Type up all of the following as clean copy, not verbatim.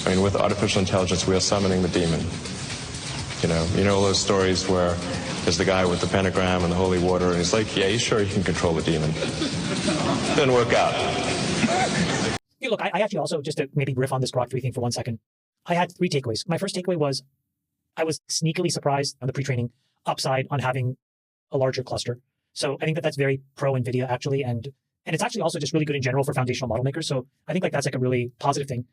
I mean, with artificial intelligence, we are summoning the demon. You know all those stories where there's the guy with the pentagram and the holy water, and he's like, yeah, you sure you can control the demon? Didn't work out. Hey, look, I actually also, just to maybe riff on this Grok 3 thing for 1 second, I had 3 takeaways. My first takeaway was I was sneakily surprised on the pre-training upside on having a larger cluster. So I think that that's very pro NVIDIA actually, and it's actually also just really good in general for foundational model makers. So I think like that's like a really positive thing.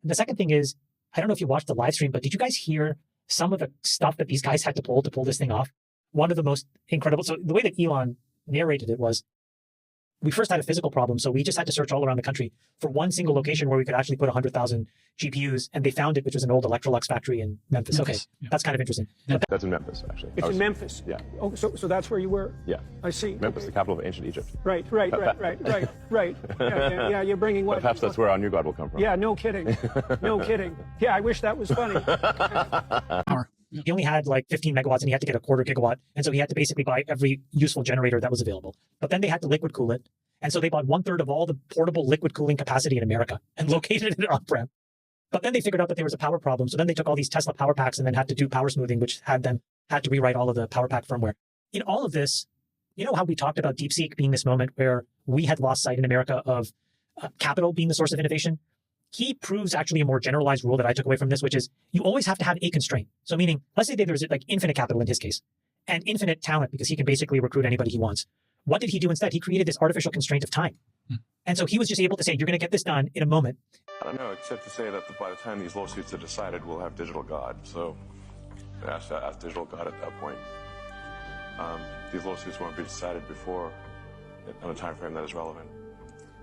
And the second thing is, I don't know if you watched the live stream, but did you guys hear some of the stuff that these guys had to pull this thing off? One of the most incredible. So the way that Elon narrated it was, we first had a physical problem. So we just had to search all around the country for one single location where we could actually put 100,000 GPUs. And they found it, which was an old Electrolux factory in Memphis. Okay, yeah. That's kind of interesting. That's in Memphis, actually. It's in Memphis? Yeah. Oh, so that's where you were? Yeah. I see. Memphis, okay. The capital of ancient Egypt. Right. Yeah, you're bringing what? Perhaps that's where our new God will come from. Yeah, no kidding. No kidding. Yeah, I wish that was funny. He only had like 15 megawatts and he had to get a 1/4 gigawatt. And so he had to basically buy every useful generator that was available. But then they had to liquid cool it. And so they bought 1/3 of all the portable liquid cooling capacity in America and located it on-prem. But then they figured out that there was a power problem. So then they took all these Tesla power packs and then had to do power smoothing, which had to rewrite all of the power pack firmware. In all of this, you know how we talked about DeepSeek being this moment where we had lost sight in America of capital being the source of innovation? He proves actually a more generalized rule that I took away from this, which is you always have to have a constraint. So meaning, let's say there's like infinite capital in his case and infinite talent because he can basically recruit anybody he wants. What did he do instead? He created this artificial constraint of time. And so he was just able to say, you're going to get this done in a moment. I don't know, except to say that by the time these lawsuits are decided, we'll have digital God. So ask digital God at that point. These lawsuits won't be decided before on a time frame that is relevant.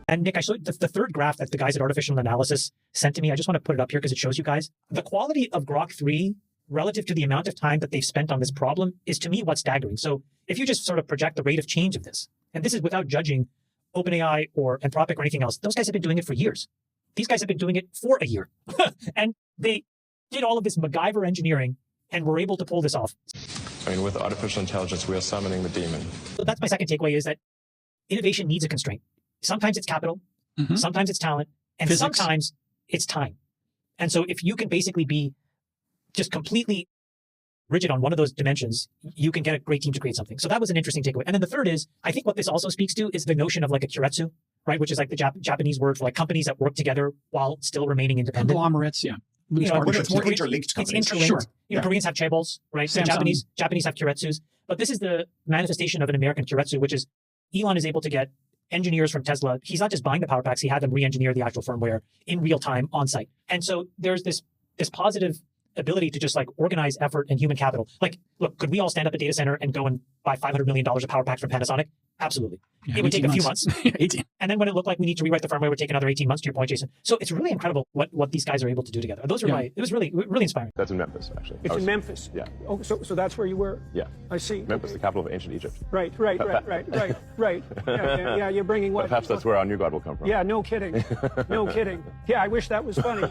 And Nick, I showed the third graph that the guys at Artificial Analysis sent to me. I just want to put it up here because it shows you guys. The quality of Grok 3 relative to the amount of time that they've spent on this problem is, to me, what's staggering. So if you just sort of project the rate of change of this, and this is without judging OpenAI or Anthropic or anything else, those guys have been doing it for years. These guys have been doing it for a year. And they did all of this MacGyver engineering and were able to pull this off. I mean, with artificial intelligence, we are summoning the demon. So that's my second takeaway, is that innovation needs a constraint. Sometimes it's capital, sometimes it's talent, and Physics. Sometimes it's time. And so if you can basically be just completely rigid on one of those dimensions, you can get a great team to create something. So that was an interesting takeaway. And then the third is, I think what this also speaks to is the notion of like a keiretsu, right? Which is like the Japanese word for like companies that work together while still remaining independent. Conglomerates, yeah. Loose partnerships. More interlinked companies. It's interlinked. Sure. You know, Koreans have chaebols, right? So Samsung. Japanese have keiretsus. But this is the manifestation of an American keiretsu, which is Elon is able to get engineers from Tesla. He's not just buying the power packs, he had them re-engineer the actual firmware in real time on site. And so there's this positive ability to just like organize effort and human capital. Like, look, could we all stand up a data center and go and buy $500 million of power packs from Panasonic? Absolutely. Yeah, it would take a few months. 18. And then when it looked like we need to rewrite the firmware, it would take another 18 months, to your point, Jason. So it's really incredible what these guys are able to do together. Those are it was really inspiring. That's in Memphis, actually. It's in Memphis? Yeah. Oh, so that's where you were? Yeah. I see. Memphis, okay. the capital of ancient Egypt. Right. Yeah, you're bringing what? Perhaps that's where our new God will come from. Yeah, no kidding. No kidding. Yeah, I wish that was funny.